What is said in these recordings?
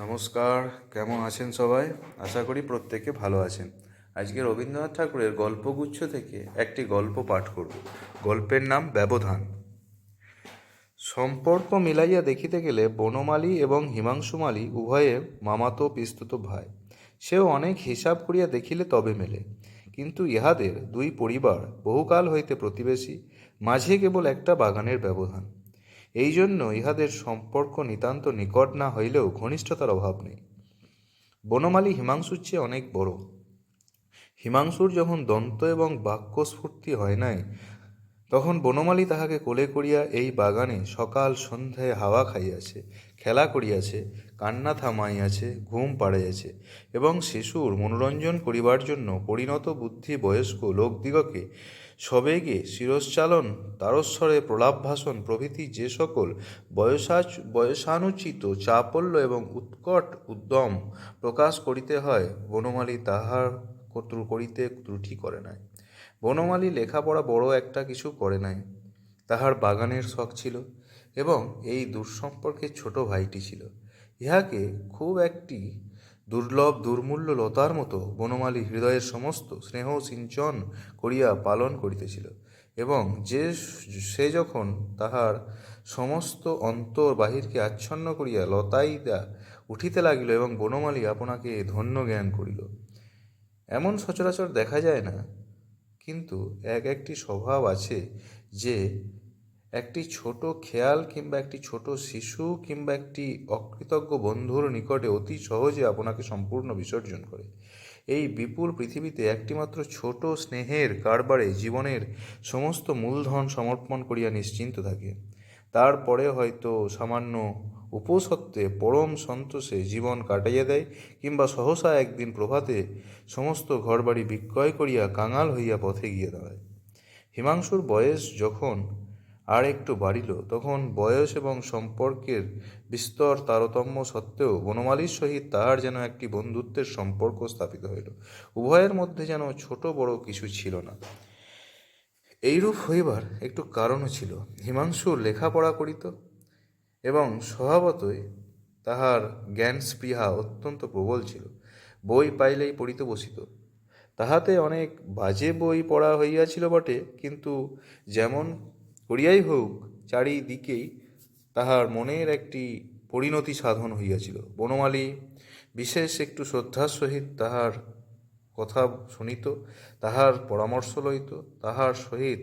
নমস্কার, কেমন আছেন সবাই? আশা করি প্রত্যেকে ভালো আছেন। আজকে রবীন্দ্রনাথ ঠাকুরের গল্পগুচ্ছ থেকে একটি গল্প পাঠ করব। গল্পের নাম ব্যবধান। সম্পর্ক মিলাইয়া দেখিতে গেলে বনমালী এবং হিমাংশুমালী উভয়ে মামাতো পিস্তুত ভাই। সেও অনেক হিসাব করিয়া দেখিলে তবে মেলে। কিন্তু ইহাদের দুই পরিবার বহুকাল হইতে প্রতিবেশী, মাঝে কেবল একটা বাগানের ব্যবধান। এই জন্য ইহাদের সম্পর্ক নিতান্ত নিকট না হইলেও ঘনিষ্ঠতার অভাব নেই। বনমালী হিমাংশুর চেয়ে অনেক বড়। হিমাংশুর যখন দন্ত এবং বাক্যস্ফূর্তি হয় নাই, তখন বনমালী তাহাকে কোলে করিয়া এই বাগানে সকাল সন্ধ্যায় হাওয়া খাইয়াছে, খেলা করিয়াছে, কান্না থামাইয়াছে, ঘুম পাড়াইয়াছে এবং শিশুর মনোরঞ্জন করিবার জন্য পরিণত বুদ্ধি বয়স্ক লোকদিগকে সবেগে শিরশ্চালন, তারস্বরে প্রলাপ ভাষণ প্রভৃতি যে সকল বয়সানুচিত চাপল্য এবং উৎকট উদ্যম প্রকাশ করিতে হয়, বনমালী তাহার করিতে ত্রুটি করে নাই। বনমালী লেখাপড়া বড় একটা কিছু করে নাই। তাহার বাগানের শখ ছিল এবং এই দুঃসম্পর্কের ছোট ভাইটি ছিল। ইহাকে খুব একটি দুর্লভ দুর্মূল্য লতার মতো বনমালী হৃদয়ের সমস্ত স্নেহ সিঞ্চন করিয়া পালন করিতেছিল এবং সে যখন তাহার সমস্ত অন্তর বাহিরকে আচ্ছন্ন করিয়া লতাইয়া উঠিতে লাগিল এবং বনমালী আপনাকে ধন্য জ্ঞান করিল। এমন সচরাচর দেখা যায় না, কিন্তু একটি স্বভাব আছে যে একটি ছোট খেয়াল কিংবা একটি ছোট শিশু কিংবা একটি অকৃতজ্ঞ বন্ধুর নিকটে অতি সহজে আপনাকে সম্পূর্ণ বিসর্জন করে। এই বিপুল পৃথিবীতে একটিমাত্র ছোট স্নেহের কারবারে জীবনের সমস্ত মূলধন সমর্পণ করিয়া নিশ্চিন্ত থাকে। তারপরে হয়তো সামান্য উপসত্ত্বে পরম সন্তোষে জীবন কাটাইয়া দেয়, কিংবা সহসা একদিন প্রভাতে সমস্ত ঘরবাড়ি বিক্রয় করিয়া কাঙাল হইয়া পথে গিয়ে দাঁড়ায়। হিমাংশুর বয়স যখন আর একটু বাড়িল, তখন বয়স এবং সম্পর্কের বিস্তর তারতম্য সত্ত্বেও বনমালীর সহিত তাহার যেন একটি বন্ধুত্বের সম্পর্ক স্থাপিত হইল। উভয়ের মধ্যে যেন ছোট বড় কিছু ছিল না। এইরূপ হইবার একটু কারণও ছিল। হিমাংশু লেখাপড়া করিত এবং স্বভাবতই তাহার জ্ঞান স্পৃহা অত্যন্ত প্রবল ছিল। বই পাইলেই পড়িতে বসিত। তাহাতে অনেক বাজে বই পড়া হইয়াছিল বটে, কিন্তু যেমন করিয়াই হোক চারিদিকেই তাহার মনের একটি পরিণতি সাধন হইয়াছিল। বনমালী বিশেষ একটু শ্রদ্ধার সহিত তাহার কথা শুনিত, তাহার পরামর্শ লইত, তাহার সহিত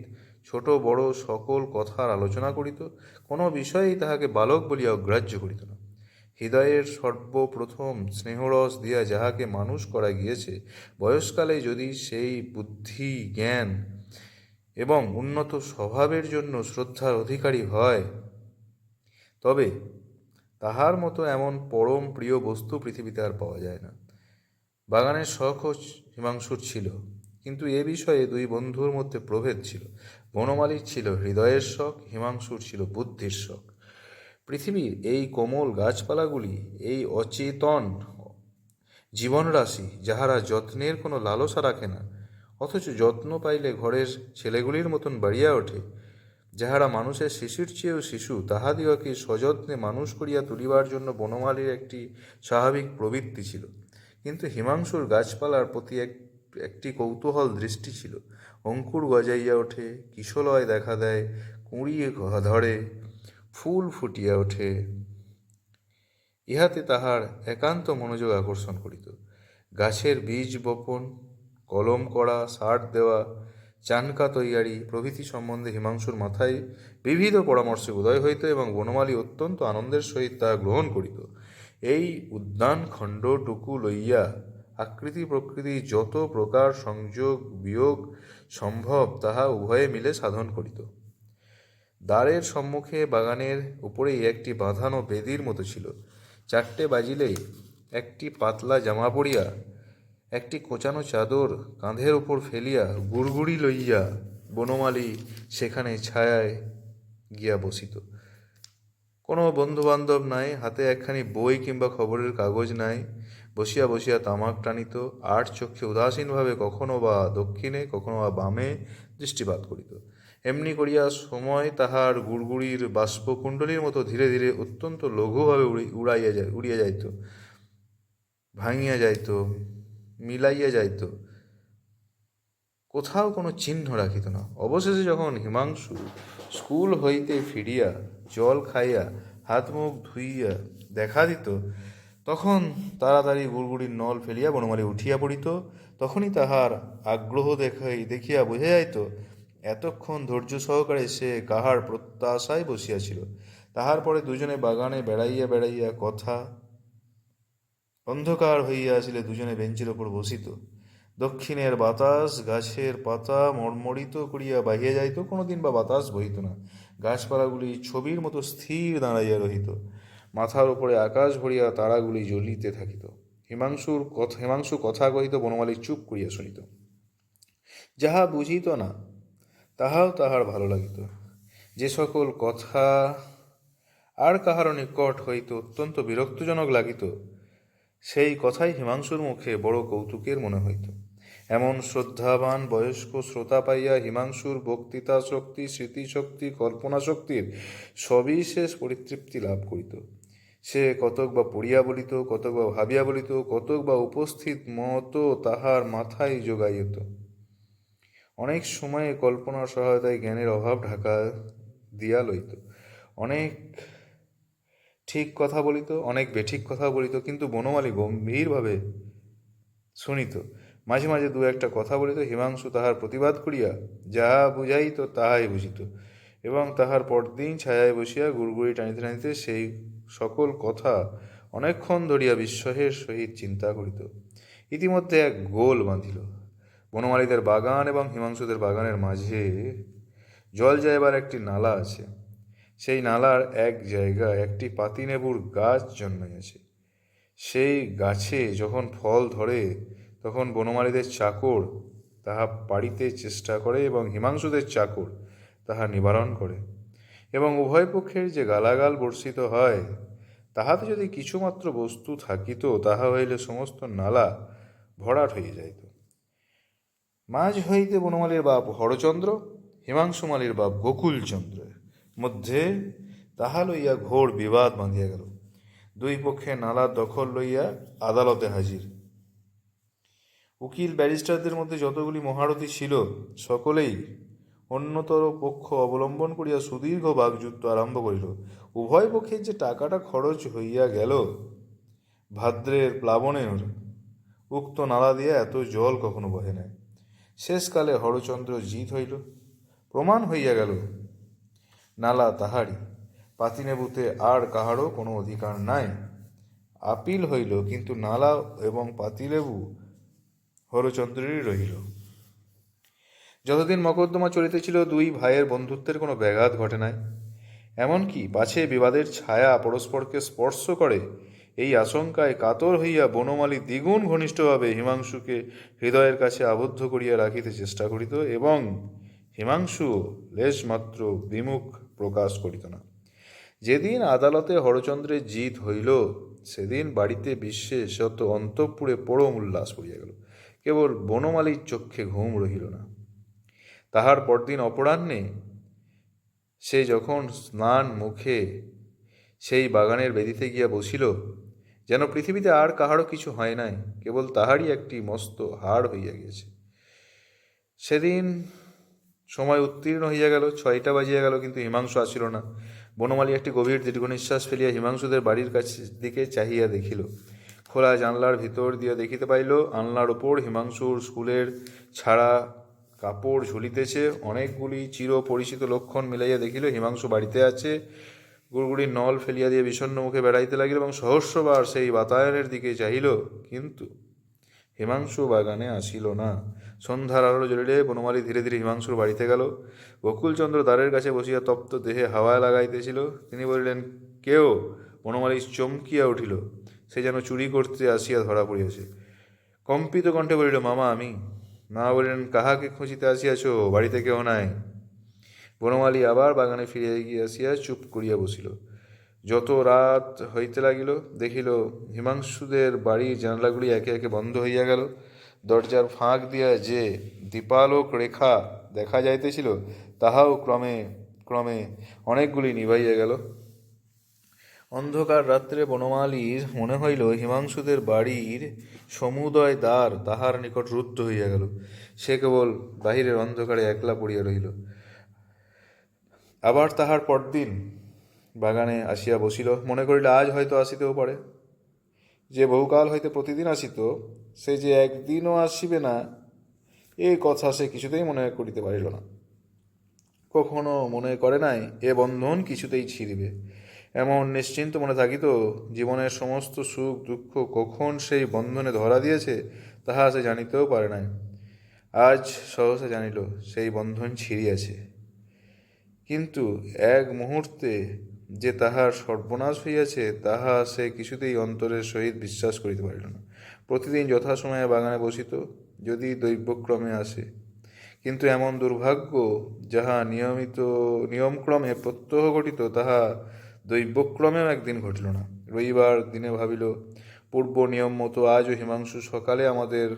ছোট বড় সকল কথার আলোচনা করিত। কোনো বিষয়েই তাহাকে বালক বলিয়া অগ্রাহ্য করিত না। হৃদয়ের সর্বপ্রথম স্নেহরস দিয়া যাহাকে মানুষ করা গিয়েছে, বয়সকালে যদি সেই বুদ্ধি, জ্ঞান এবং উন্নত স্বভাবের জন্য শ্রদ্ধার অধিকারী হয়, তবে তাহার মতো এমন পরম প্রিয় বস্তু পৃথিবীতে আর পাওয়া যায় না। বাগানের শখও হিমাংশুর ছিল, কিন্তু এ বিষয়ে দুই বন্ধুর মধ্যে প্রভেদ ছিল। বনমালীর ছিল হৃদয়ের শখ, হিমাংশুর ছিল বুদ্ধির শখ। পৃথিবীর এই কোমল গাছপালাগুলি, এই অচেতন জীবনরাশি, যাহারা যত্নের কোনো লালসা রাখে না, অথচ যত্ন পাইলে ঘরের ছেলেগুলির মতন বাড়িয়া ওঠে, যাহারা মানুষের শিশুর চেয়েও শিশু, তাহাদিগকে সযত্নে মানুষ করিয়া তুলিবার জন্য বনমালীর একটি স্বাভাবিক প্রবৃত্তি ছিল। কিন্তু হিমাংশুর গাছপালার প্রতি একটি কৌতূহল দৃষ্টি ছিল। অঙ্কুর গজাইয়া ওঠে, কিশলয় দেখা দেয়, কুঁড়ি ধরে, ফুল ফুটিয়া ওঠে, ইহাতে তাহার একান্ত মনোযোগ আকর্ষণ করিত। গাছের বীজ বপন, কলম করা, সার দেওয়া, চানকা তৈয়ারি প্রভৃতি সম্বন্ধে হিমাংশুর মাথায় বিবিধ পরামর্শে উদয় হইত এবং বনমালী অত্যন্ত আনন্দের সহিত তাহা গ্রহণ করিত। এই উদ্যান খণ্ডটুকু লইয়া আকৃতি প্রকৃতি যত প্রকার সংযোগ বিয়োগ সম্ভব তাহা উভয়ে মিলে সাধন করিত। দ্বারের সম্মুখে বাগানের উপরেই একটি বাঁধানো বেদির মতো ছিল। 4টে বাজিলেই একটি পাতলা জামা পরিয়া, একটি কোঁচানো চাদর কাঁধের ওপর ফেলিয়া, গুড়গুড়ি লইয়া বনমালী সেখানে ছায়ায় গিয়া বসিত। কোনো বন্ধুবান্ধব নাই, হাতে একখানি বই কিংবা খবরের কাগজ নাই। বসিয়া বসিয়া তামাক টানিত, আট চক্ষে উদাসীনভাবে কখনো বা দক্ষিণে কখনো বা বামে দৃষ্টিপাত করিত। এমনি করিয়া সময় তাহার গুড়গুড়ির বাষ্পকুণ্ডলীর মতো ধীরে ধীরে অত্যন্ত লঘুভাবে উড়িয়া যাইত। ভাঙিয়া যাইত, মিলাইয়া যাইত, কোথাও কোনো চিহ্ন রাখিত না। অবশেষে যখন হিমাংশু স্কুল হইতে ফিরিয়া জল খাইয়া হাত মুখ ধুইয়া দেখা দিত, তখন তাড়াতাড়ি গুড়গুড়ির নল ফেলিয়া বনমালী উঠিয়া পড়িত। তখনই তাহার আগ্রহ দেখিয়া বোঝা যাইত এতক্ষণ ধৈর্য সহকারে সে কাহার প্রত্যাশায় বসিয়াছিল। তাহার পরে দুজনে বাগানে বেড়াইয়া বেড়াইয়া কথা, অন্ধকার হইয়া আসিলে দুজনে বেঞ্চের ওপর বসিত। দক্ষিণের বাতাস গাছের পাতা মর্মরিত করিয়া বাহিয়া যাইত, কোনোদিন বা বাতাস বহিত না। গাছপালাগুলি ছবির মতো স্থির দাঁড়াইয়া রহিত, মাথার উপরে আকাশ ভরিয়া তারাগুলি জ্বলিতে থাকিত। হিমাংশু কথা কহিত, বনমালী চুপ করিয়া শুনিত। যাহা বুঝিত না তাহাও তাহার ভালো লাগিত। যে সকল কথা আর কাহারও নিকট হইতে অত্যন্ত বিরক্তজনক লাগিত, সেই কথাই হিমাংশুর মুখে বড় কৌতুকের মনে হইত। এমন শ্রদ্ধাবান বয়স্ক শ্রোতা পাইয়া হিমাংশুর বক্তৃতা শক্তি, স্মৃতিশক্তি, কল্পনা শক্তির সবিশেষ পরিতৃপ্তি লাভ করিত। সে কতক বা পড়িয়া বলিত, কতক বা ভাবিয়া বলিত, কতক বা উপস্থিত মতো তাহার মাথায় যোগাইত। অনেক সময়ে কল্পনার সহায়তায় জ্ঞানের অভাব ঢাকা দিয়া লইত। অনেক ঠিক কথা বলিত, অনেক বেঠিক কথা বলিত, কিন্তু বনমালী গম্ভীরভাবে শুনিত। মাঝে মাঝে দু একটা কথা বলিত, হিমাংশু তাহার প্রতিবাদ করিয়া যাহা বুঝাইত তাহাই বুঝিত, এবং তাহার পরদিন ছায়ায় বসিয়া গুড়গুড়ি টানিতে টানিতে সেই সকল কথা অনেকক্ষণ ধরিয়া বিস্ময়ের সহিত চিন্তা করিত। ইতিমধ্যে এক গোল বাঁধিল। বনমালীদের বাগান এবং হিমাংশুদের বাগানের মাঝে জল যাইবার একটি নালা আছে। সেই নালার এক জায়গায় একটি পাতিনেবুর গাছ জন্মাইয়াছে। সেই গাছে যখন ফল ধরে তখন বনমালীদের চাকর তাহা পাড়িতে চেষ্টা করে এবং হিমাংশুদের চাকর তাহা নিবারণ করে, এবং উভয় পক্ষের যে গালাগাল বর্ষিত হয়, তাহাতে যদি কিছুমাত্র বস্তু থাকিত তাহা হইলে সমস্ত নালা ভরাট হইয়া যাইত। মাঝ হইতে বনমালীর বাপ হরচন্দ্র, হিমাংশুমালীর বাপ গোকুলচন্দ্রের মধ্যে তাহা লইয়া ঘোর বিবাদ বাঁধিয়া গেল। দুই পক্ষে নালার দখল লইয়া আদালতে হাজির। উকিল ব্যারিস্টারদের মধ্যে যতগুলি মহারথী ছিল, সকলেই অন্যতর পক্ষ অবলম্বন করিয়া সুদীর্ঘ বাকযুদ্ধ আরম্ভ করিল। উভয় পক্ষের যে টাকাটা খরচ হইয়া গেল, ভাদ্রের প্লাবনের উক্ত নালা দিয়া এত জল কখনো বহে নাই। শেষকালে হরচন্দ্র জিত হইল। প্রমাণ হইয়া গেল নালা তাহারই, পাতিনেবুতে আর কাহারও কোনো অধিকার নাই। আপিল হইল, কিন্তু নালা এবং পাতিলেবু হরচন্দ্রেরই রহিল। যতদিন মকদ্দমা চলিতেছিল, দুই ভাইয়ের বন্ধুত্বের কোনো ব্যাঘাত ঘটে নাই। এমনকি পাছে বিবাদের ছায়া পরস্পরকে স্পর্শ করে, এই আশঙ্কায় কাতর হইয়া বনমালী দ্বিগুণ ঘনিষ্ঠভাবে হিমাংশুকে হৃদয়ের কাছে আবদ্ধ করিয়া রাখিতে চেষ্টা করিত, এবং হিমাংশু লেশমাত্র বিমুখ প্রকাশ করিত না। যেদিন আদালতে হরচন্দ্রের জিত হইল, সেদিন বাড়িতে বিশেষত অন্তঃপুরে পরম উল্লাস পড়িয়া গেল। কেবল বনমালীর চক্ষে ঘুম রহিল না। তাহার পরদিন অপরাহ্নে সে যখন স্নান মুখে সেই বাগানের বেদিতে গিয়া বসিল, যেন পৃথিবীতে আর কাহারও কিছু হয় নাই, কেবল তাহারই একটি মস্ত হাড় হইয়া গিয়েছে। সেদিন সময় উত্তীর্ণ হইয়া গেল, 6টা বাজিয়া গেল, কিন্তু হিমাংশু আসিল না। বনমালী একটি গভীর দীর্ঘ নিঃশ্বাস ফেলিয়া হিমাংশুদের বাড়ির কাছে দিকে চাহিয়া দেখিল। খোলা জানলার ভিতর দিয়া দেখিতে পাইল, আনলার উপর হিমাংশুর স্কুলের ছাড়া কাপড় ঝুলিতেছে। অনেকগুলি চির পরিচিত লক্ষণ মিলাইয়া দেখিল হিমাংশু বাড়িতে আছে। গুড়গুড়ির নল ফেলিয়া দিয়ে বিষণ্ণ মুখে বেড়াইতে লাগিল এবং সহস্রবার সেই বাতায়নের দিকে চাহিল, কিন্তু হিমাংশু বাগানে আসিল না। সন্ধ্যার আলো জ্বলিলে বনমালী ধীরে ধীরে হিমাংশুর বাড়িতে গেল। গোকুলচন্দ্র দ্বারের কাছে বসিয়া তপ্ত দেহে হাওয়া লাগাইতেছিল। তিনি বলিলেন, কেউ? বনমালী চমকিয়া উঠিল, সে যেন চুরি করতে আসিয়া ধরা পড়িয়াছে। কম্পিত কণ্ঠে বলিল, মামা আমি। মা বলিলেন, কাহাকে খুঁজিতে আসিয়াছ? বাড়িতে কেহ নাই। বনমালী আবার বাগানে ফিরিয়া গিয়াছিয়া চুপ করিয়া বসিল। যত রাত হইতে লাগিল, দেখিল হিমাংশুদের বাড়ির জানলাগুলি একে একে বন্ধ হইয়া গেল। দরজার ফাঁক দিয়া যে দীপালোক রেখা দেখা যাইতেছিল, তাহাও ক্রমে ক্রমে অনেকগুলি নিভাইয়া গেল। অন্ধকার রাত্রে বনমালীর মনে হইল হিমাংশুদের বাড়ির সমুদয় দ্বার তাহার নিকট রুদ্ধ হইয়া গেল। সে কেবল বাহিরের অন্ধকারে একলা পড়িয়া রহিল। আবার তাহার পরদিন বাগানে আসিয়া বসিল। মনে করিল আজ হয়তো আসিতেও পারে। যে বহুকাল হইতে প্রতিদিন আসিত, সে যে একদিনও আসিবে না এই কথা সে কিছুতেই মনে করিতে পারিল না। কখনো মনে করে নাই এ বন্ধন কিছুতেই ছিঁড়িবে। এমন নিশ্চিন্ত মনে থাকিত, জীবনের সমস্ত সুখ দুঃখ কখন সেই বন্ধনে ধরা দিয়েছে তাহা সে জানিতেও পারে নাই। আজ সহসা জানিল সেই বন্ধন ছিঁড়িয়াছে, কিন্তু এক মুহূর্তে যে তাহার সর্বনাশ হইয়াছে তাহা সে কিছুতেই অন্তরের সহিত বিশ্বাস করিতে পারিল না। প্রতিদিন যথাসময়ে বাগানে বসিত, যদি দৈবক্রমে আসে, কিন্তু এমন দুর্ভাগ্য যাহা নিয়মক্রমে প্রত্যহ ঘটিত তাহা দৈবক্রমেও একদিন ঘটিল না। রবিবার দিনে ভাবিল, পূর্ব নিয়ম মতো আজও হিমাংশু সকালে আমাদের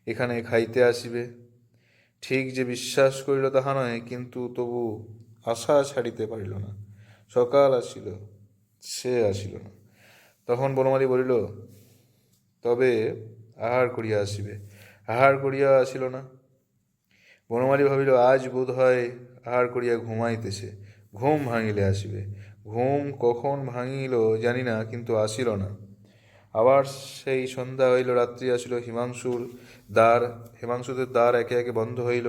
এখানে খাইতে আসিবে। ঠিক যে বিশ্বাস করিল তাহা নয়, কিন্তু তবু আশা ছাড়িতে পারিল না। সকাল আসিল, সে আসিল না। তখন বনমালী বলিল, তবে আহার করিয়া আসিবে। আহার করিয়া আসিল না। বনমালী ভাবিল, আজ বোধ হয় আহার করিয়া ঘুমাইতেছে, ঘুম ভাঙিলে আসিবে। ঘুম কখন ভাঙিল জানি না, কিন্তু আসিল না। আবার সেই সন্ধ্যা হইল, রাত্রি আসিল। হিমাংশুদের দ্বার একে একে বন্ধ হইল।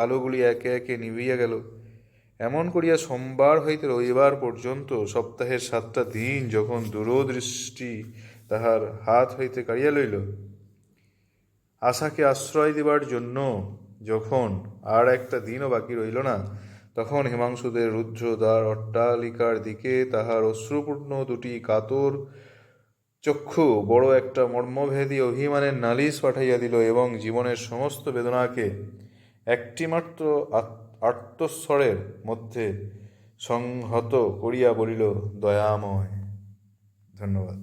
আলোগুলি একে একে নিভিয়া গেল। এমন করিয়া সোমবার হইতে রবিবার পর্যন্ত সপ্তাহের 7টা দিন যখন দূরদৃষ্টি তাহার হাত হইতে কাড়িয়া লইল, আশাকে আশ্রয় দিবার জন্য যখন আর একটা দিনও বাকি রইল না, তখন হিমাংশুদের রুদ্ধ দ্বার অট্টালিকার দিকে তাহার অশ্রুপূর্ণ দুটি কাতর চক্ষু বড় একটা মর্মভেদী অভিমানের নালিশ পাঠাইয়া দিল এবং জীবনের সমস্ত বেদনাকে একটিমাত্র আর্তস্বরের মধ্যে সংহত করিয়া বলিল, দয়াময়। ধন্যবাদ।